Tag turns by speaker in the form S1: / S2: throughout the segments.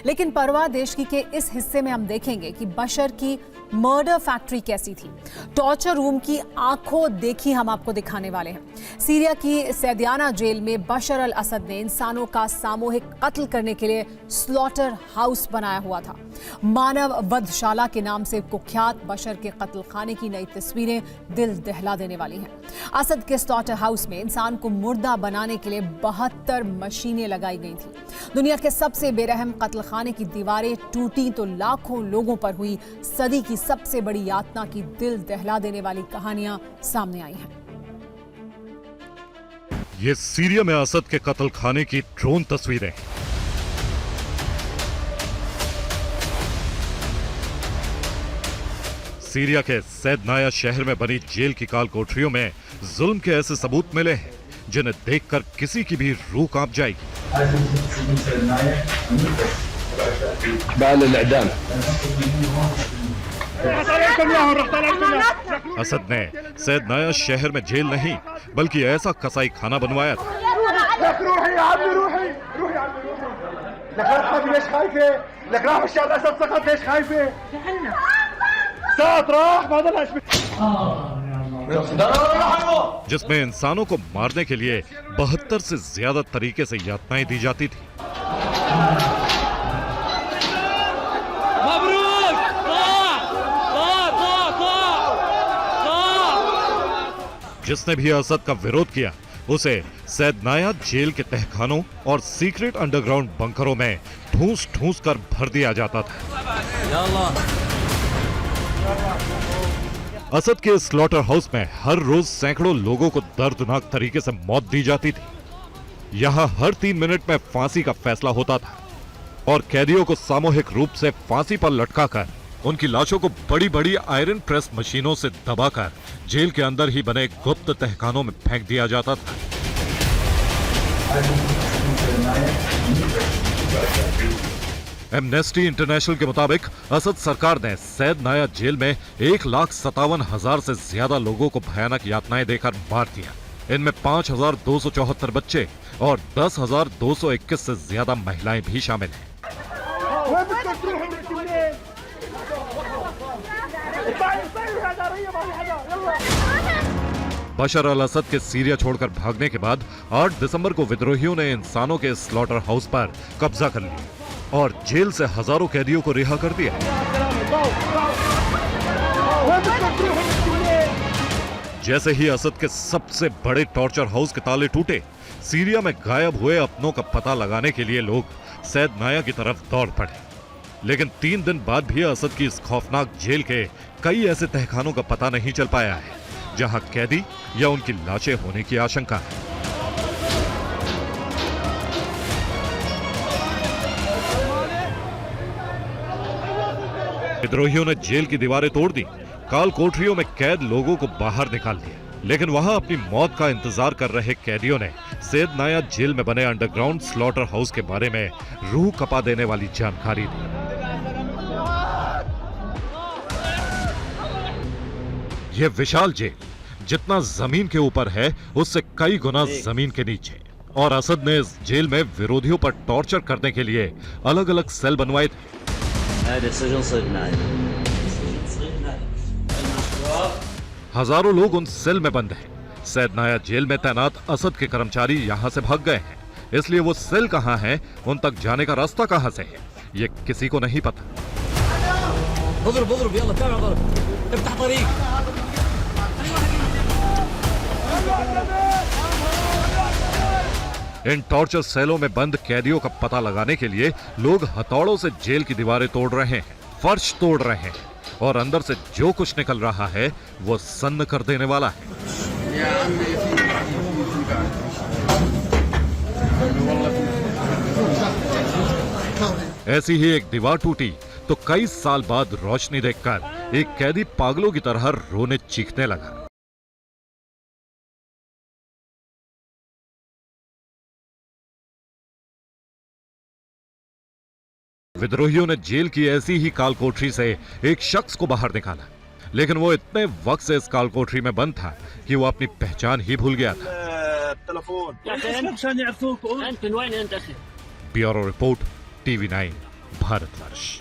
S1: लेकिन परवा देशकी के इस हिस्से में हम देखेंगे कि बशर की मर्डर फैक्ट्री कैसी थी। टॉर्चर रूम की आंखों देखी हम आपको दिखाने वाले हैं। सीरिया की सैदियाना जेल में बशर अल असद ने इंसानों का सामूहिक कत्ल करने के लिए स्लॉटर हाउस बनाया हुआ था। मानव वधशाला के नाम से कुख्यात बशर के कत्ल खाने की नई तस्वीरें दिल दहला देने वाली हैं। असद के स्लॉटर हाउस में इंसान को मुर्दा बनाने के लिए 72 मशीनें लगाई गई थी। दुनिया के सबसे बेरहम कत्ल खाने की दीवारें टूटी तो लाखों लोगों पर हुई सदी की सबसे बड़ी यातना की दिल दहला देने वाली कहानियां सामने आई हैं।
S2: ये सीरिया में असद के कत्ल खाने की ड्रोन तस्वीरें। सीरिया के सैदनाया शहर में बनी जेल की काल कोठरियों में जुल्म के ऐसे सबूत मिले हैं जिन्हें देखकर किसी की भी रूह कांप जाएगी। असद ने सैदनाया शहर में जेल नहीं बल्कि ऐसा कसाई खाना बनवाया था। जिसमें इंसानों को मारने के लिए 72 से ज्यादा तरीके से यातनाएं दी जाती थी। जिसने भी असद का विरोध किया उसे सैदनाया जेल के तहखानों और सीक्रेट अंडरग्राउंड बंकरों में ठूस कर भर दिया जाता था। असद के स्लॉटर हाउस में हर रोज सैकड़ों लोगों को दर्दनाक तरीके से मौत दी जाती थी। यहां हर 3 मिनट में फांसी का फैसला होता था और कैदियों को सामूहिक रूप से फांसी पर लटकाकर उनकी लाशों को बड़ी बड़ी आयरन प्रेस मशीनों से दबाकर जेल के अंदर ही बने गुप्त तहखानों में फेंक दिया जाता था। एमनेस्टी इंटरनेशनल के मुताबिक असद सरकार ने सैदनाया जेल में 1,57,000 से ज्यादा लोगों को भयानक यातनाएं देकर मार दिया। इनमें 5,274 बच्चे और 10,221 से ज्यादा महिलाएं भी शामिल हैं। बशर अल असद के सीरिया छोड़कर भागने के बाद 8 दिसंबर को विद्रोहियों ने इंसानों के स्लॉटर हाउस पर कब्जा कर लिया और जेल से हजारों कैदियों को रिहा कर दिया। जैसे ही असद के सबसे बड़े टॉर्चर हाउस के ताले टूटे, सीरिया में गायब हुए अपनों का पता लगाने के लिए लोग सैदनाया की तरफ दौड़ पड़े। लेकिन 3 दिन बाद भी असद की इस खौफनाक जेल के कई ऐसे तहखानों का पता नहीं चल पाया है जहां कैदी या उनकी लाशें होने की आशंका है। विद्रोहियों ने जेल की दीवारें तोड़ दी, काल कोठरियों में कैद लोगों को बाहर निकाल दिया। लेकिन वहां अपनी मौत का इंतजार कर रहे कैदियों ने सैदनाया जेल में बने अंडरग्राउंड स्लॉटर हाउस के बारे में रूह कपा देने वाली जानकारी दी। यह विशाल जेल जितना जमीन के ऊपर है उससे कई गुना जमीन के नीचे, और असद ने इस जेल में विरोधियों पर टॉर्चर करने के लिए अलग अलग सेल बनवाए थे। हजारों लोग उन सेल में बंद हैं। सैदनाया जेल में तैनात असद के कर्मचारी यहां से भाग गए हैं, इसलिए वो सेल कहां है, उन तक जाने का रास्ता कहां से है, ये किसी को नहीं पता। इन टॉर्चर सेलों में बंद कैदियों का पता लगाने के लिए लोग हथौड़ों से जेल की दीवारें तोड़ रहे हैं, फर्श तोड़ रहे हैं और अंदर से जो कुछ निकल रहा है वो सन्न कर देने वाला है। ऐसी ही एक दीवार टूटी तो कई साल बाद रोशनी देखकर एक कैदी पागलों की तरह रोने चीखने लगा। विद्रोहियों ने जेल की ऐसी ही काल कोठरी से एक शख्स को बाहर निकाला, लेकिन वो इतने वक्त से इस काल कोठरी में बंद था कि वो अपनी पहचान ही भूल गया था। Bureau report, TV9। Bharatvarsh.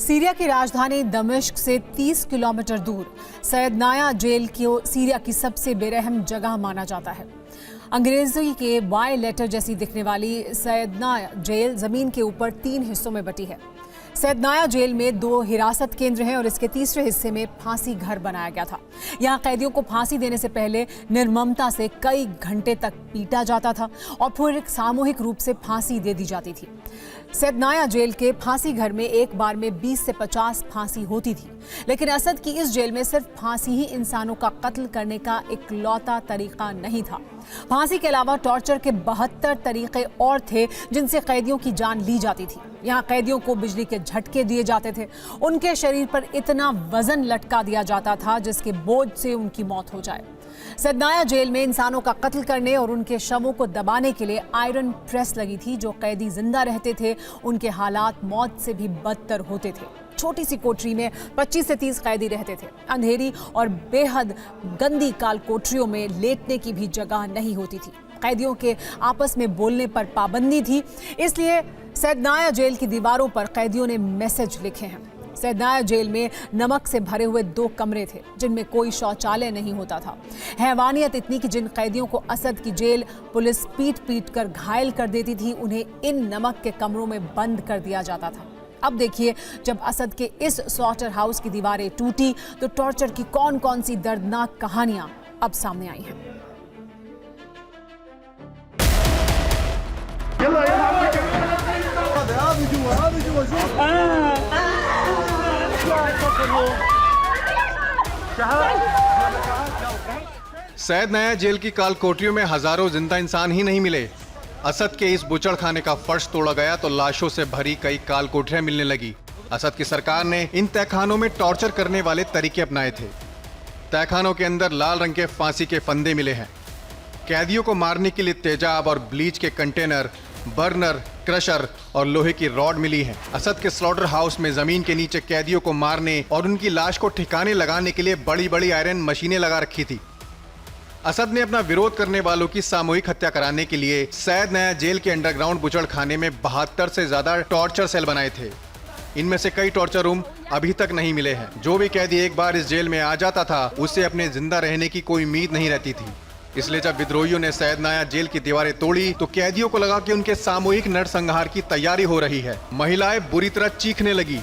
S1: Syria की राजधानी दमिश्क से 30 किलोमीटर दूर सैयदनाया जेल को सीरिया की सबसे बेरहम जगह माना जाता है। अंग्रेजी के वाई लेटर जैसी दिखने वाली सैयदनाया जेल जमीन के ऊपर 3 हिस्सों में बटी है। सैयदनाया जेल में 2 हिरासत केंद्र हैं और इसके तीसरे हिस्से में फांसी घर बनाया गया था। यहाँ कैदियों को फांसी देने से पहले निर्ममता से कई घंटे तक पीटा जाता था और फिर सामूहिक रूप से फांसी दे दी जाती थी। सैयदनाया जेल के फांसी घर में एक बार में 20 से 50 फांसी होती थी, लेकिन असद की इस जेल में सिर्फ फांसी ही इंसानों का कत्ल करने का इकलौता तरीका नहीं था। फांसी के अलावा टॉर्चर के 72 तरीके और थे जिनसे कैदियों की जान ली जाती थी। यहाँ कैदियों को बिजली के झटके दिए जाते थे, उनके शरीर पर इतना वजन लटका दिया जाता था जिसके बोझ से उनकी मौत हो जाए। सैयदनाया जेल में इंसानों का कत्ल करने और उनके शवों को दबाने के लिए आयरन प्रेस लगी थी। जो कैदी जिंदा रहते थे उनके हालात मौत से भी बदतर होते थे। छोटी सी कोठरी में 25 से 30 कैदी रहते थे। अंधेरी और बेहद गंदी काल कोठरियों में लेटने की भी जगह नहीं होती थी। कैदियों के आपस में बोलने पर पाबंदी थी, इसलिए सैयदनाया जेल की दीवारों पर कैदियों ने मैसेज लिखे हैं। सैयदनाया जेल में नमक से भरे हुए 2 कमरे थे जिनमें कोई शौचालय नहीं होता था। हैवानियत इतनी कि जिन कैदियों को असद की जेल पुलिस पीट कर घायल कर देती थी, उन्हें इन नमक के कमरों में बंद कर दिया जाता था। अब देखिए, जब असद के इस स्लॉटर हाउस की दीवारें टूटी तो टॉर्चर की कौन-कौन सी दर्दनाक कहानियां अब सामने आई हैं।
S3: सैयदनाया जेल की काल कोठरियों में हजारों जिंदा इंसान ही नहीं मिले। असद के इस बुचड़ खाने का फर्श तोड़ा गया तो लाशों से भरी कई काल कोठरियां मिलने लगी। असद की सरकार ने इन तहखानों में टॉर्चर करने वाले तरीके अपनाए थे। तहखानों के अंदर लाल रंग के फांसी के फंदे मिले हैं। कैदियों को मारने के लिए तेजाब और ब्लीच के कंटेनर, बर्नर, क्रशर और लोहे की रॉड मिली है। असद के स्लॉटर हाउस में जमीन के नीचे कैदियों को मारने और उनकी लाश को ठिकाने लगाने के लिए बड़ी बड़ी आयरन मशीनें लगा रखी थी। असद ने अपना विरोध करने वालों की सामूहिक हत्या कराने के लिए सैयदनाया जेल के अंडरग्राउंड बुचड़ खाने में 72 से ज्यादा टॉर्चर सेल बनाए थे। इनमें से कई टॉर्चर रूम अभी तक नहीं मिले हैं। जो भी कैदी एक बार इस जेल में आ जाता था, उसे अपने जिंदा रहने की कोई उम्मीद नहीं रहती थी। इसलिए जब विद्रोहियों ने सैयदनाया जेल की दीवारें तोड़ी तो कैदियों को लगा कि उनके सामूहिक नरसंहार की तैयारी हो रही है। महिलाएं बुरी तरह चीखने लगी।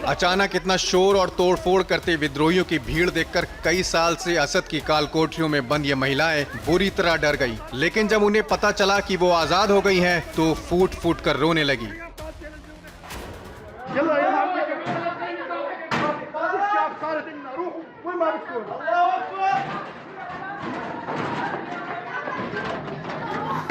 S3: अचानक इतना शोर और तोड़फोड़ करते विद्रोहियों की भीड़ देखकर कई साल से असद की काल कोठरियों में बंद ये महिलाएं बुरी तरह डर गई। लेकिन जब उन्हें पता चला कि वो आजाद हो गई हैं, तो फूट फूट कर रोने लगी।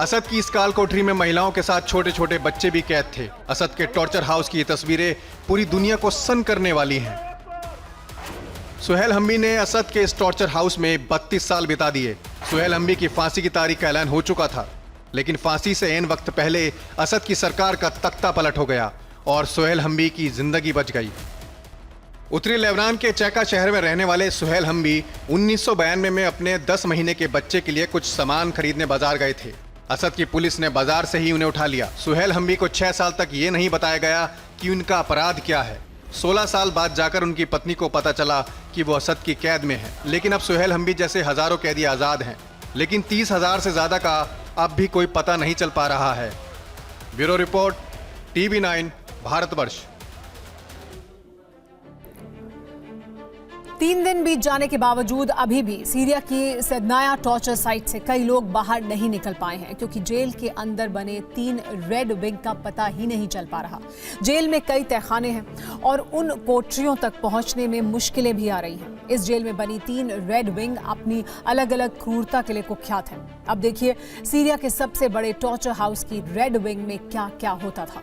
S3: असद की इस काल कोठरी में महिलाओं के साथ छोटे छोटे बच्चे भी कैद थे। असद के टॉर्चर हाउस की ये तस्वीरें पूरी दुनिया को सन्न करने वाली हैं। सुहेल हम्मी ने असद के इस टॉर्चर हाउस में 32 साल बिता दिए। सुहेल हम्मी की फांसी की तारीख का ऐलान हो चुका था, लेकिन फांसी से ऐन वक्त पहले असद की सरकार का तख्ता पलट हो गया और सुहेल हम्मी की जिंदगी बच गई। उत्तरी लेबनान के चैका शहर में रहने वाले सुहेल हम्मी 1992 में अपने 10 महीने के बच्चे के लिए कुछ सामान खरीदने बाजार गए थे। असद की पुलिस ने बाजार से ही उन्हें उठा लिया। सुहेल हम्मी को 6 साल तक ये नहीं बताया गया कि उनका अपराध क्या है। 16 साल बाद जाकर उनकी पत्नी को पता चला कि वो असद की कैद में है। लेकिन अब सुहेल हम्मी जैसे हजारों कैदी आजाद हैं, लेकिन 30,000 से ज्यादा का अब भी कोई पता नहीं चल पा रहा है। Bureau report, TV9 Bharatvarsh.
S1: 3 दिन बीत जाने के बावजूद अभी भी सीरिया की सैयदनाया टॉर्चर साइट से कई लोग बाहर नहीं निकल पाए हैं, क्योंकि जेल के अंदर बने 3 रेड विंग का पता ही नहीं चल पा रहा। जेल में कई तहखाने हैं और उन कोठरियों तक पहुंचने में मुश्किलें भी आ रही हैं। इस जेल में बनी 3 रेड विंग अपनी अलग अलग क्रूरता के लिए कुख्यात हैं। अब देखिए सीरिया के सबसे बड़े टॉर्चर हाउस की रेड विंग में क्या क्या होता था।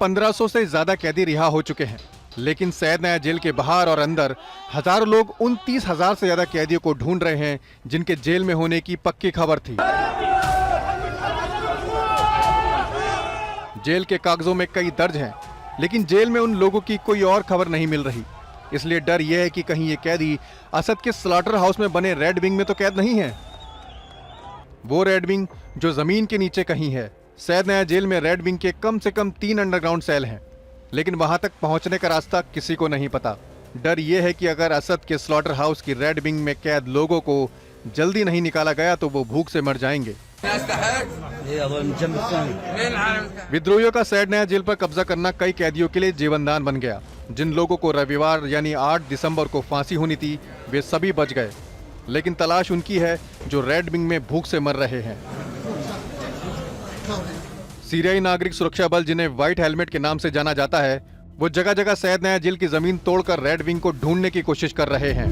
S3: 1500 से ज्यादा कैदी रिहा हो चुके हैं, लेकिन सैद नया जेल के बाहर और अंदर हजारों लोग 29,000 से ज्यादा कैदियों को ढूंढ रहे हैं जिनके जेल में होने की पक्की खबर थी। जेल के कागजों में कई दर्ज हैं, लेकिन जेल में उन लोगों की कोई और खबर नहीं मिल रही। इसलिए डर यह है कि कहीं ये कैदी असद के स्लॉटर हाउस में बने रेड विंग में तो कैद नहीं है, वो रेड विंग जो जमीन के नीचे कहीं है। सैद नया जेल में रेड विंग के कम से कम 3 अंडरग्राउंड सेल हैं, लेकिन वहां तक पहुंचने का रास्ता किसी को नहीं पता। डर यह है कि अगर असद के स्लॉटर हाउस की रेड विंग में कैद लोगों को जल्दी नहीं निकाला गया तो वो भूख से मर जाएंगे। विद्रोहियों का सैद नया जेल पर कब्जा करना कई कैदियों के लिए जीवनदान बन गया। जिन लोगों को रविवार यानी 8 दिसंबर को फांसी होनी थी वे सभी बच गए, लेकिन तलाश उनकी है जो रेड विंग में भूख से मर रहे हैं। सीरियाई नागरिक सुरक्षा बल, जिन्हें व्हाइट हेलमेट के नाम से जाना जाता है, वो जगह जगह सैद नया जेल की जमीन तोड़कर रेड विंग को ढूंढने की कोशिश कर रहे हैं।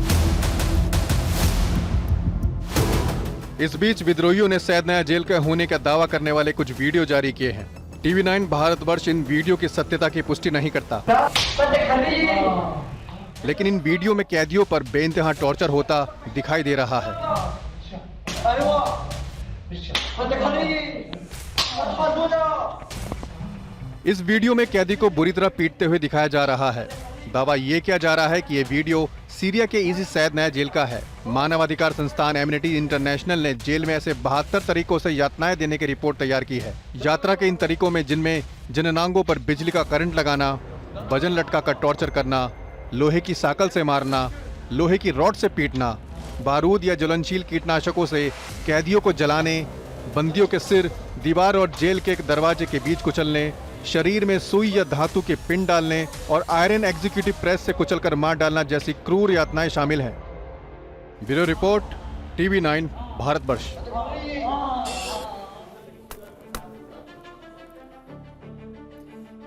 S3: इस बीच विद्रोहियों ने सैद नया जेल का होने का दावा करने वाले कुछ वीडियो जारी किए हैं। TV9 भारतवर्ष इन वीडियो की सत्यता की पुष्टि नहीं करता, लेकिन इन वीडियो में कैदियों पर बेइंतहा टॉर्चर होता दिखाई दे रहा है। इस वीडियो में कैदी को बुरी तरह पीटते हुए दिखाया जा रहा है। दावा ये किया जा रहा है कि ये वीडियो सीरिया के इसी सैद नया जेल का है। मानवाधिकार संस्थान एमनेटी इंटरनेशनल ने जेल में ऐसे 72 तरीकों से यातनाएं देने की रिपोर्ट तैयार की है। यात्रा के इन तरीकों में जिनमें जननांगों पर बिजली का करंट लगाना, वजन लटकाकर टॉर्चर करना, लोहे की साकल से मारना, लोहे की रॉड से पीटना, बारूद या ज्वलनशील कीटनाशकों से कैदियों को जलाने, बंदियों के सिर, दीवार और जेल के दरवाजे के बीच कुचलने, शरीर में सुई या धातु के पिन डालने और आयरन एग्जीक्यूटिव प्रेस से कुचलकर मार डालना जैसी क्रूर यातनाएं शामिल हैं। Bureau report, TV9 Bharatvarsh.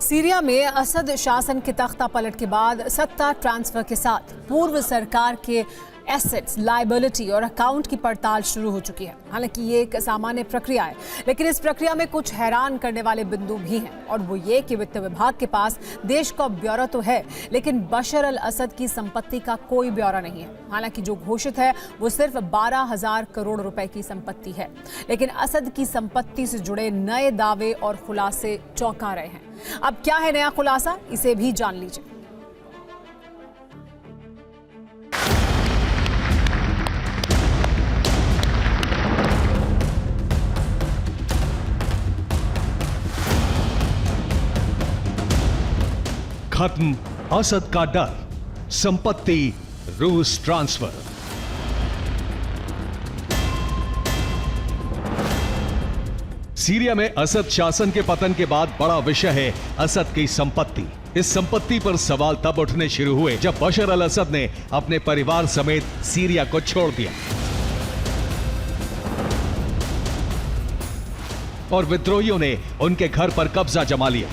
S1: Syria में असद शासन के तख्ता पलट के बाद सत्ता ट्रांसफर के साथ पूर्व सरकार के एसेट्स, लायबिलिटी और अकाउंट की पड़ताल शुरू हो चुकी है। हालांकि ये एक सामान्य प्रक्रिया है, लेकिन इस प्रक्रिया में कुछ हैरान करने वाले बिंदु भी हैं, और वो ये कि वित्त विभाग के पास देश का ब्यौरा तो है, लेकिन बशर अल असद की संपत्ति का कोई ब्यौरा नहीं है। हालांकि जो घोषित है वो सिर्फ 12,000 करोड़ रुपए की संपत्ति है, लेकिन असद की संपत्ति से जुड़े नए दावे और खुलासे चौंका रहे हैं। अब क्या है नया खुलासा, इसे भी जान लीजिए।
S4: खत्म असद का डर, संपत्ति रूस ट्रांसफर। सीरिया में असद शासन के पतन के बाद बड़ा विषय है असद की संपत्ति। इस संपत्ति पर सवाल तब उठने शुरू हुए जब बशर अल असद ने अपने परिवार समेत सीरिया को छोड़ दिया और विद्रोहियों ने उनके घर पर कब्जा जमा लिया।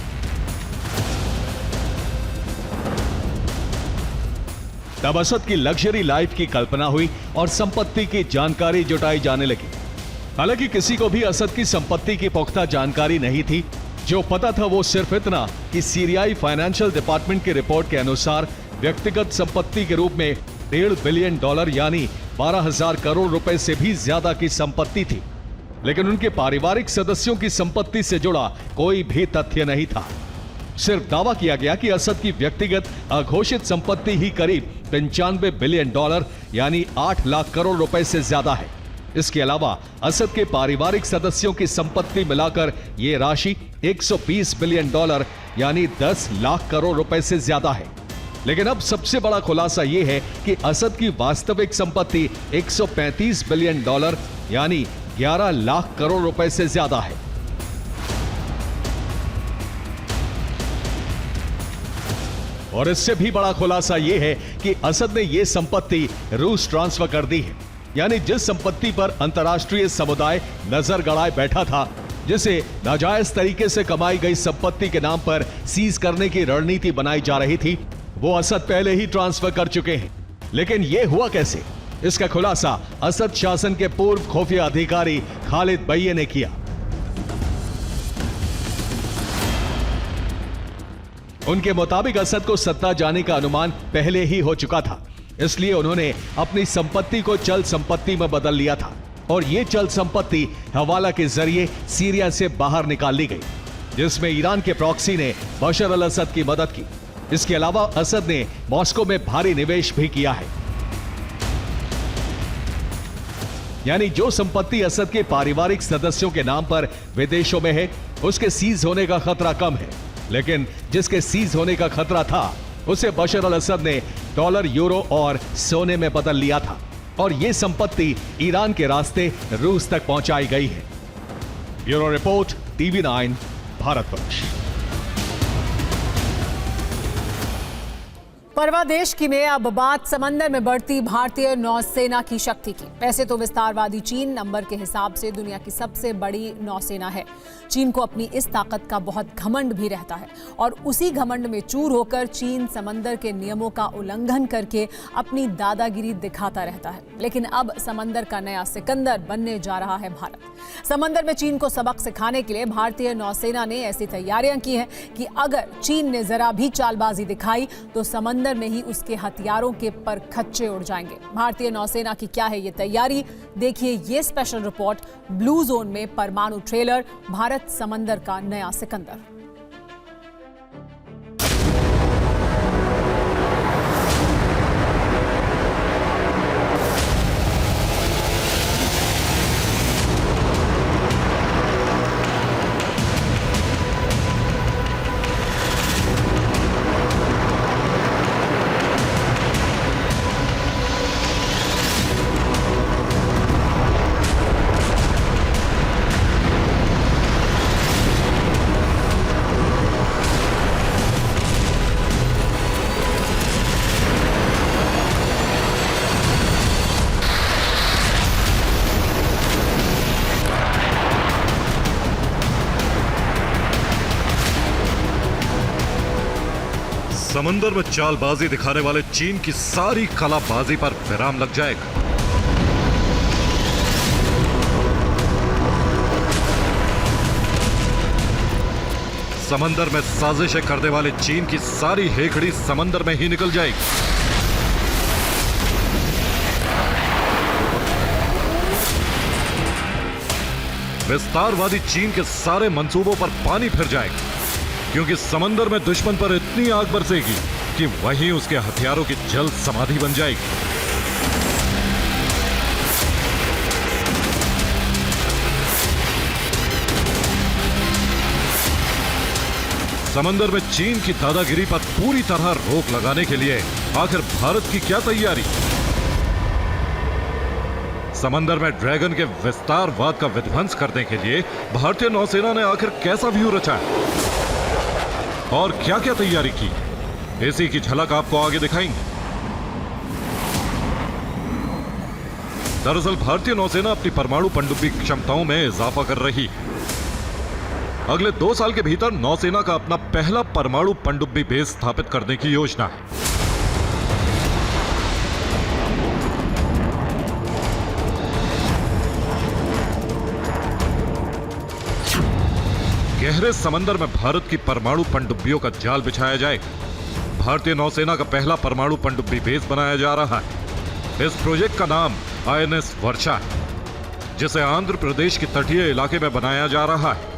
S4: तब असद की लग्जरी लाइफ की कल्पना हुई और संपत्ति की जानकारी जुटाई जाने लगी। हालांकि किसी को भी असद की संपत्ति की पुख्ता जानकारी नहीं थी। जो पता था वो सिर्फ इतना कि सीरियाई फाइनेंशियल डिपार्टमेंट की रिपोर्ट के अनुसार व्यक्तिगत संपत्ति के रूप में $1.5 बिलियन यानी 12,000 करोड़ रुपए से भी ज्यादा की संपत्ति थी, लेकिन उनके पारिवारिक सदस्यों की संपत्ति से जुड़ा कोई भी तथ्य नहीं था। सिर्फ दावा किया गया कि असद की व्यक्तिगत अघोषित संपत्ति ही करीब $95 बिलियन यानी 8 लाख करोड़ रुपए से ज्यादा है। इसके अलावा असद के पारिवारिक सदस्यों की संपत्ति मिलाकर यह राशि $120 बिलियन यानी 10 लाख करोड़ रुपए से ज्यादा है। लेकिन अब सबसे बड़ा खुलासा यह है कि असद की वास्तविक संपत्ति $135 बिलियन यानी 11 लाख करोड़ रुपए से ज्यादा है। और इससे भी बड़ा खुलासा यह है कि असद ने यह संपत्ति रूस ट्रांसफर कर दी है, यानी जिस संपत्ति पर अंतर्राष्ट्रीय समुदाय नजर गड़ाए बैठा था, जिसे नाजायज तरीके से कमाई गई संपत्ति के नाम पर सीज करने की रणनीति बनाई जा रही थी, वो असद पहले ही ट्रांसफर कर चुके हैं। लेकिन यह हुआ कैसे? इसका खुलासा असद शासन के पूर्व खुफिया अधिकारी खालिद बయ్ये ने किया। उनके मुताबिक असद को सत्ता जाने का अनुमान पहले ही हो चुका था, इसलिए उन्होंने अपनी संपत्ति को चल संपत्ति में बदल लिया था और यह चल संपत्ति हवाला के जरिए सीरिया से बाहर निकाल ली गई, जिसमें ईरान के प्रॉक्सी ने बशर अल असद की मदद की। इसके अलावा असद ने मॉस्को में भारी निवेश भी किया है। यानी जो संपत्ति असद के पारिवारिक सदस्यों के नाम पर विदेशों में है, उसके सीज होने का खतरा कम है, लेकिन जिसके सीज होने का खतरा था उसे बशर अल असद ने डॉलर, यूरो और सोने में बदल लिया था और यह संपत्ति ईरान के रास्ते रूस तक पहुंचाई गई है। Bureau report, TV9 Bharatvarsh.
S1: परवादेश की में अब बात समंदर में बढ़ती भारतीय नौसेना की शक्ति की। ऐसे तो विस्तारवादी चीन नंबर के हिसाब से दुनिया की सबसे बड़ी नौसेना है। चीन को अपनी इस ताकत का बहुत घमंड भी रहता है और उसी घमंड में चूर होकर चीन समंदर के नियमों का उल्लंघन करके अपनी दादागिरी दिखाता रहता है। लेकिन अब समंदर का नया सिकंदर बनने जा रहा है भारत। समंदर में चीन को सबक सिखाने के लिए भारतीय नौसेना ने ऐसी तैयारियां की हैं कि अगर चीन ने जरा भी चालबाजी दिखाई तो समंदर में ही उसके हथियारों के परखच्चे उड़ जाएंगे। भारतीय नौसेना की क्या है ये तैयारी, देखिए ये स्पेशल रिपोर्ट ब्लू जोन में परमाणु ट्रेलर, भारत समंदर का नया सिकंदर।
S2: समंदर में चालबाजी दिखाने वाले चीन की सारी कलाबाजी पर विराम लग जाएगा। समंदर में साजिशें करने वाले चीन की सारी हेखड़ी समंदर में ही निकल जाएगी। विस्तारवादी चीन के सारे मंसूबों पर पानी फिर जाएगा, क्योंकि समंदर में दुश्मन पर इतनी आग बरसेगी कि वहीं उसके हथियारों की जल समाधि बन जाएगी। समंदर में चीन की दादागिरी पर पूरी तरह रोक लगाने के लिए आखिर भारत की क्या तैयारी? समंदर में ड्रैगन के विस्तारवाद का विध्वंस करने के लिए भारतीय नौसेना ने आखिर कैसा व्यू रचा है और क्या क्या तैयारी की, इसी की झलक आपको आगे दिखाएंगे। दरअसल भारतीय नौसेना अपनी परमाणु पनडुब्बी क्षमताओं में इजाफा कर रही है। अगले 2 साल के भीतर नौसेना का अपना पहला परमाणु पनडुब्बी बेस स्थापित करने की योजना है। गहरे समंदर में भारत की परमाणु पनडुब्बियों का जाल बिछाया जाएगा। भारतीय नौसेना का पहला परमाणु पनडुब्बी बेस बनाया जा रहा है। इस प्रोजेक्ट का नाम INS वर्षा है, जिसे आंध्र प्रदेश के तटीय इलाके में बनाया जा रहा है।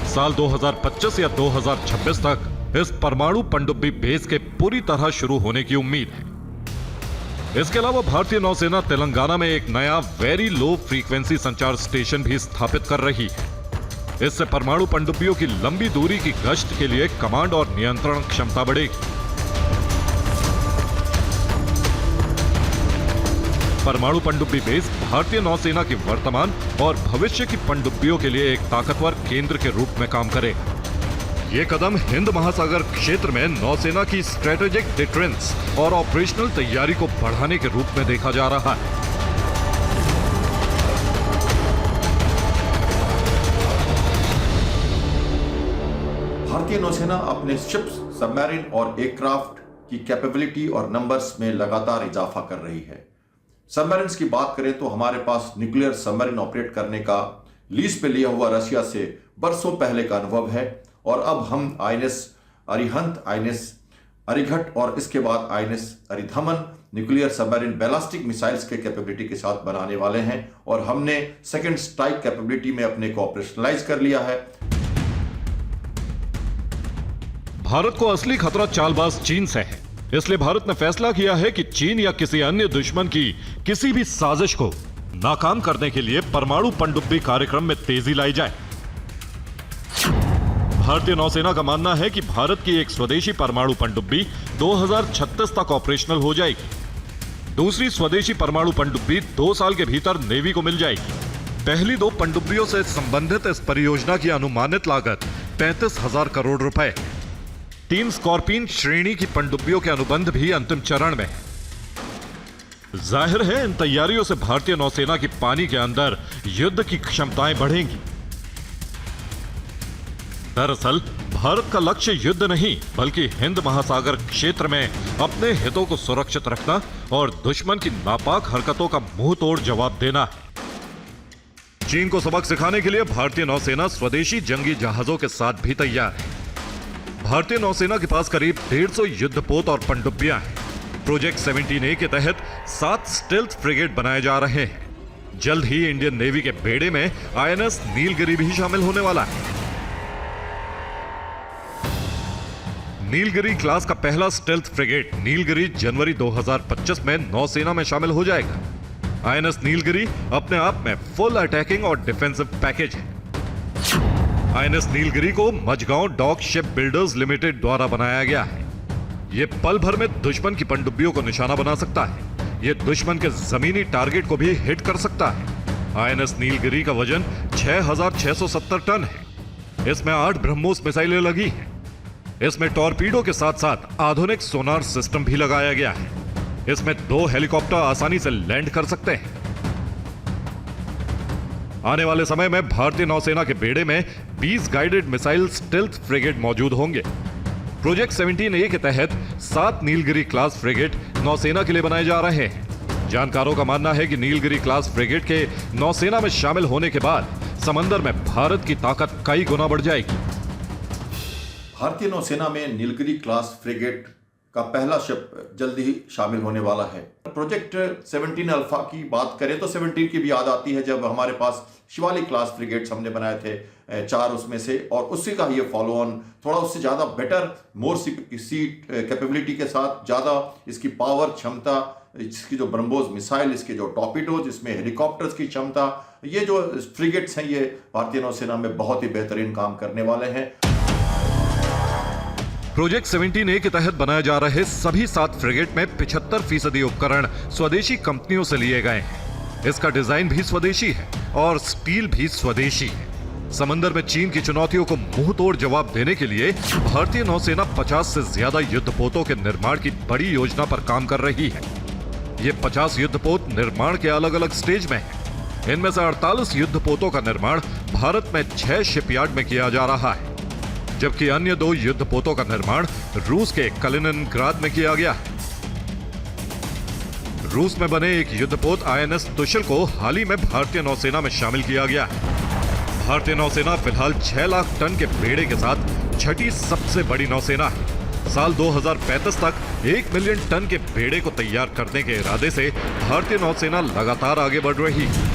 S2: साल 2025 या 2026 तक इस परमाणु पनडुब्बी बेस के पूरी तरह शुरू होने की उम्मीद है। इसके अलावा भारतीय नौसेना तेलंगाना में एक नया वेरी लो फ्रीक्वेंसी संचार स्टेशन भी स्थापित कर रही है। इससे परमाणु पनडुब्बियों की लंबी दूरी की गश्त के लिए कमांड और नियंत्रण क्षमता बढ़ेगी। परमाणु पनडुब्बी बेस भारतीय नौसेना की वर्तमान और भविष्य की पनडुब्बियों के लिए एक ताकतवर केंद्र के रूप में काम करेगा। ये कदम हिंद महासागर क्षेत्र में नौसेना की स्ट्रेटेजिक डिफेंस और ऑपरेशनल तैयारी को बढ़ाने के रूप में देखा जा रहा है।
S5: भारतीय नौसेना अपने शिप्स, सबमरीन और एयरक्राफ्ट की कैपेबिलिटी और नंबर्स में लगातार इजाफा कर रही है। सबमरीन्स की बात करें तो हमारे पास न्यूक्लियर सबमरीन ऑपरेट करने का लीज पे लिया हुआ रशिया से बरसों पहले का अनुभव है और अब हम आईएनएस अरिहंत, आईएनएस अरिघट और इसके बाद INS Aridhaman nuclear submarine ballistic missiles के कैपेबिलिटी के साथ बनाने वाले हैं और हमने सेकंड स्ट्राइक कैपेबिलिटी में अपने को ऑपरेशनलाइज कर लिया है।
S2: भारत को असली खतरा चालबाज चीन से है, इसलिए भारत ने फैसला किया है कि चीन या किसी अन्य दुश्मन की किसी भी साजिश को नाकाम करने के लिए परमाणु पनडुब्बी कार्यक्रम में तेजी लाई जाए। भारतीय नौसेना का मानना है कि भारत की एक स्वदेशी परमाणु पनडुब्बी 2036 तक ऑपरेशनल हो जाएगी। दूसरी स्वदेशी परमाणु पनडुब्बी 2 साल के भीतर नेवी को मिल जाएगी। पहली 2 पनडुब्बियों से संबंधित इस परियोजना की अनुमानित लागत 35,000 करोड़ रुपए। 3 स्कॉर्पियन श्रेणी की पनडुब्बियों के अनुबंध भी अंतिम चरण में है। जाहिर है इन तैयारियों से भारतीय नौसेना की पानी के अंदर युद्ध की क्षमताएं बढ़ेंगी। दरअसल भारत का लक्ष्य युद्ध नहीं बल्कि हिंद महासागर क्षेत्र में अपने हितों को सुरक्षित रखना और दुश्मन की नापाक हरकतों का मुंह तोड़ जवाब देना है। चीन को सबक सिखाने के लिए भारतीय नौसेना स्वदेशी जंगी जहाजों के साथ भी तैयार है। भारतीय नौसेना के पास करीब 150 युद्धपोत और पनडुब्बियां हैं। प्रोजेक्ट 17A के तहत 7 स्टेल्थ फ्रिगेट बनाए जा रहे हैं। जल्द ही इंडियन नेवी के बेड़े में आईएनएस नीलगिरी भी शामिल होने वाला है। नीलगिरी क्लास का पहला स्टेल्थ फ्रिगेट नीलगिरी जनवरी 2025 में नौसेना में शामिल हो जाएगा। आईएनएस नीलगिरी अपने आप में फुल अटैकिंग और डिफेंसिव पैकेज है। आईएनएस नीलगिरी को Mazagon dock ship builders limited द्वारा बनाया गया है। यह पल भर में दुश्मन की पनडुब्बियों को निशाना बना सकता है। यह दुश्मन के जमीनी टारगेट को भी हिट कर सकता है। आईएनएस नीलगिरी का वजन 6,670 टन है। इसमें 8 ब्रह्मोस मिसाइलें लगी हैं। इसमें टॉर्पीडो के साथ साथ आधुनिक सोनार सिस्टम भी लगाया गया है। इसमें 2 हेलीकॉप्टर आसानी से लैंड कर सकते हैं। आने वाले समय में भारतीय नौसेना के बेड़े में 20 गाइडेड मिसाइल स्टेल्थ फ्रिगेट मौजूद होंगे। प्रोजेक्ट 17A के तहत 7 नीलगिरी क्लास फ्रिगेट नौसेना के लिए बनाए जा रहे हैं। जानकारों का मानना है कि नीलगिरी क्लास फ्रिगेट के नौसेना में शामिल होने के बाद समंदर में भारत की ताकत कई गुना बढ़ जाएगी।
S5: भारतीय नौसेना में नीलगिरी क्लास फ्रिगेट का पहला शिप जल्दी ही शामिल होने वाला है। प्रोजेक्ट 17 अल्फा की बात करें तो 17 की भी याद आती है जब हमारे पास शिवालिक क्लास फ्रिगेट्स हमने बनाए थे 4 उसमें से, और उसी का ये फॉलो ऑन थोड़ा उससे ज़्यादा बेटर मोर सीट कैपेबिलिटी के साथ ज़्यादा इसकी पावर क्षमता, इसकी जो ब्रह्मोस मिसाइल, इसके जो टॉर्पीडोज, इसमें हेलीकॉप्टर्स की क्षमता, ये जो फ्रिगेट्स हैं ये भारतीय नौसेना में बहुत ही बेहतरीन काम करने वाले हैं।
S2: प्रोजेक्ट 17A के तहत बनाए जा रहे सभी 7 फ्रिगेट में 75% उपकरण स्वदेशी कंपनियों से लिए गए हैं। इसका डिजाइन भी स्वदेशी है और स्टील भी स्वदेशी है। समंदर में चीन की चुनौतियों को मुंह तोड़ जवाब देने के लिए भारतीय नौसेना 50 से ज्यादा युद्धपोतों के निर्माण की बड़ी योजना पर काम कर रही है। ये 50 युद्धपोत निर्माण के अलग अलग स्टेज में हैं। इनमें से 48 युद्धपोतों का निर्माण भारत में 6 शिपयार्ड में किया जा रहा है, जबकि अन्य 2 युद्धपोतों का निर्माण रूस के कलिनिनग्राद में किया गया है। रूस में बने एक युद्धपोत आईएनएस तुशल को हाल ही में भारतीय नौसेना में शामिल किया गया है। भारतीय नौसेना फिलहाल 6 लाख टन के बेड़े के साथ छठी सबसे बड़ी नौसेना है। साल 2035 तक 1 मिलियन टन के बेड़े को तैयार करने के इरादे से भारतीय नौसेना लगातार आगे बढ़ रही है।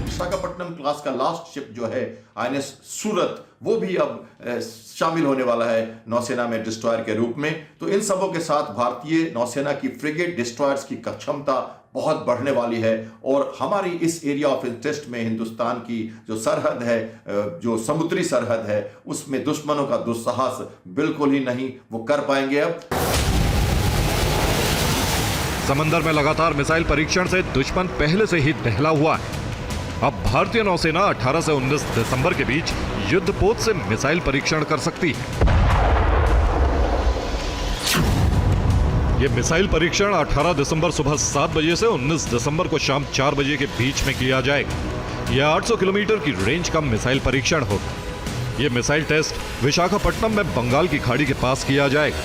S5: विशाखापट्टनम क्लास का लास्ट शिप जो है आईएनएस सूरत, वो भी अब शामिल होने वाला है नौसेना में डिस्ट्रॉयर के रूप में। तो इन सबों के साथ भारतीय नौसेना की फ्रिगेट डिस्ट्रॉयर्स की क्षमता बहुत बढ़ने वाली है और हमारी इस एरिया ऑफ इंटरेस्ट में हिंदुस्तान की जो सरहद है, जो समुद्री सरहद है, उसमें दुश्मनों का दुस्साहस बिल्कुल ही नहीं वो कर पाएंगे। अब
S2: समंदर में लगातार मिसाइल परीक्षण से दुश्मन पहले से ही दहला हुआ है। अब भारतीय नौसेना 18 से 19 दिसंबर के बीच युद्धपोत से मिसाइल परीक्षण कर सकती है। यह मिसाइल परीक्षण 18 दिसंबर सुबह 7 बजे से 19 दिसंबर को शाम 4 बजे के बीच में किया जाएगा। यह 800 किलोमीटर की रेंज का मिसाइल परीक्षण होगा। यह मिसाइल टेस्ट विशाखापट्टनम में बंगाल की खाड़ी के पास किया जाएगा।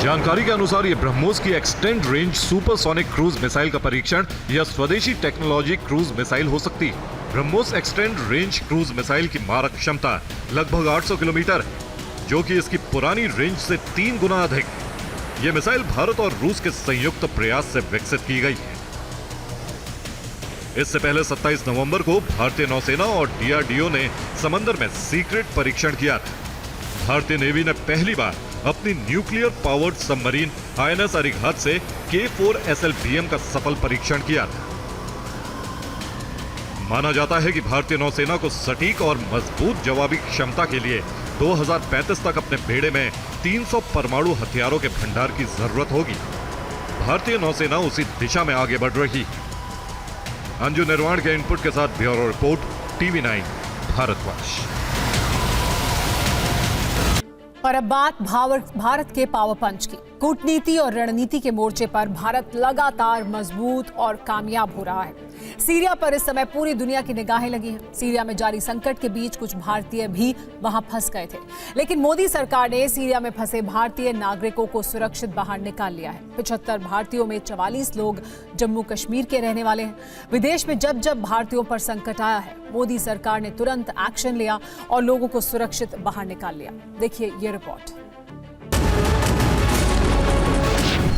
S2: जानकारी के अनुसार ये ब्रह्मोस की extend range supersonic cruise missile का परीक्षण या स्वदेशी टेक्नोलॉजी क्रूज मिसाइल हो सकती है। BrahMos extend range cruise missile की मारक क्षमता लगभग 800 किलोमीटर है, जो कि इसकी पुरानी रेंज से 3 गुना अधिक है। ये मिसाइल भारत और रूस के संयुक्त प्रयास से विकसित की गई है। इससे पहले 27 नवंबर को भारतीय नौसेना और डीआरडीओ ने समंदर में सीक्रेट परीक्षण किया था। भारतीय नेवी ने पहली बार अपनी nuclear powered submarine INS Arighat से K4 SLBM का सफल परीक्षण किया था। माना जाता है कि भारतीय नौसेना को सटीक और मजबूत जवाबी क्षमता के लिए 2035 तक अपने बेड़े में 300 परमाणु हथियारों के भंडार की जरूरत होगी। भारतीय नौसेना उसी दिशा में आगे बढ़ रही है। अंजू निर्वाण के इनपुट के साथ ब्यूरो रिपोर्ट, TV9 भारतवर्ष।
S1: और अब बात भारत के पावर पंच की। कूटनीति और रणनीति के मोर्चे पर भारत लगातार मजबूत और कामयाब हो रहा है। सीरिया पर इस समय पूरी दुनिया की निगाहें लगी हैं। सीरिया में जारी संकट के बीच कुछ भारतीय भी वहां फंस गए थे, लेकिन मोदी सरकार ने सीरिया में फंसे भारतीय नागरिकों को सुरक्षित बाहर निकाल लिया है। 75 भारतीयों में 44 लोग जम्मू कश्मीर के रहने वाले हैं। विदेश में जब जब भारतीयों पर संकट आया है, मोदी सरकार ने तुरंत एक्शन लिया और लोगों को सुरक्षित बाहर निकाल लिया। देखिए ये रिपोर्ट।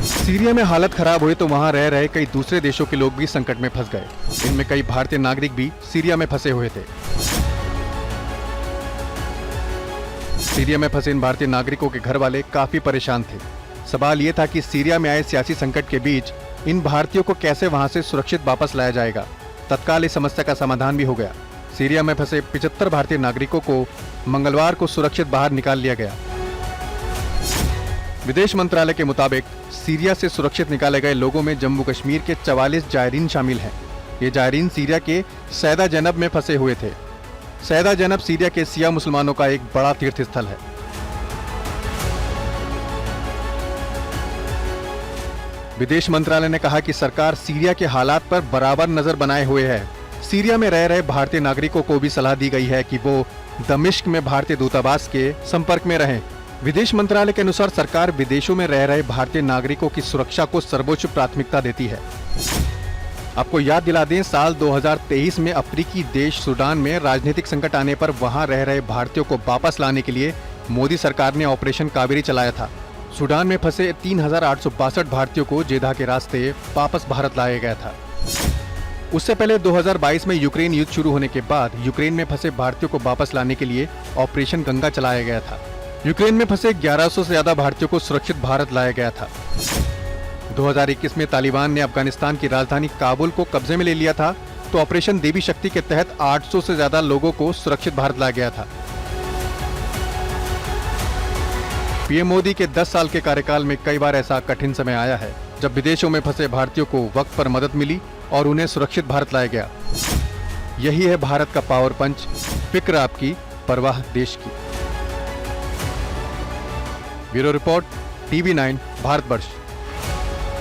S3: सीरिया में हालत खराब हुई तो वहां रह रहे कई दूसरे देशों के लोग भी संकट में फंस गए। इनमें कई भारतीय नागरिक भी सीरिया में फंसे हुए थे। सीरिया में फंसे इन भारतीय नागरिकों के घर वाले काफी परेशान थे। सवाल ये था कि सीरिया में आए सियासी संकट के बीच इन भारतीयों को कैसे वहां से सुरक्षित वापस लाया जाएगा। तत्काल इस समस्या का समाधान भी हो गया। सीरिया में फंसे 75 भारतीय नागरिकों को मंगलवार को सुरक्षित बाहर निकाल लिया गया। विदेश मंत्रालय के मुताबिक सीरिया से सुरक्षित निकाले गए लोगों में जम्मू कश्मीर के 44 जायरीन शामिल हैं। ये जायरीन सीरिया के सैदा जैनब में फंसे हुए थे। सैदा जैनब सीरिया के शिया मुसलमानों का एक बड़ा तीर्थ स्थल है। विदेश मंत्रालय ने कहा कि सरकार सीरिया के हालात पर बराबर नजर बनाए हुए है। सीरिया में रह रहे भारतीय नागरिकों को भी सलाह दी गई है कि वो दमिश्क में भारतीय दूतावास के संपर्क में रहें। विदेश मंत्रालय के अनुसार सरकार विदेशों में रह रहे भारतीय नागरिकों की सुरक्षा को सर्वोच्च प्राथमिकता देती है। आपको याद दिला दें, साल 2023 में अफ्रीकी देश सूडान में राजनीतिक संकट आने पर वहां रह रहे भारतीयों को वापस लाने के लिए मोदी सरकार ने ऑपरेशन कावेरी चलाया था। सूडान में फंसे 3862 भारतीयों को जेदा के रास्ते वापस भारत लाया गया था। उससे पहले 2022 में यूक्रेन युद्ध शुरू होने के बाद यूक्रेन में फंसे भारतीयों को वापस लाने के लिए ऑपरेशन गंगा चलाया गया था। यूक्रेन में फंसे 1100 से ज्यादा भारतीयों को सुरक्षित भारत लाया गया था। 2021 में तालिबान ने अफगानिस्तान की राजधानी काबुल को कब्जे में ले लिया था, तो ऑपरेशन देवी शक्ति के तहत 800 से ज्यादा लोगों को सुरक्षित भारत लाया गया था। पीएम मोदी के 10 साल के कार्यकाल में कई बार ऐसा कठिन समय आया है जब विदेशों में फंसे भारतीयों को वक्त पर मदद मिली और उन्हें सुरक्षित भारत लाया गया। यही है भारत का पावर पंच, फिक्र आपकी, परवाह देश की। Bureau report, TV9 Bharatvarsh.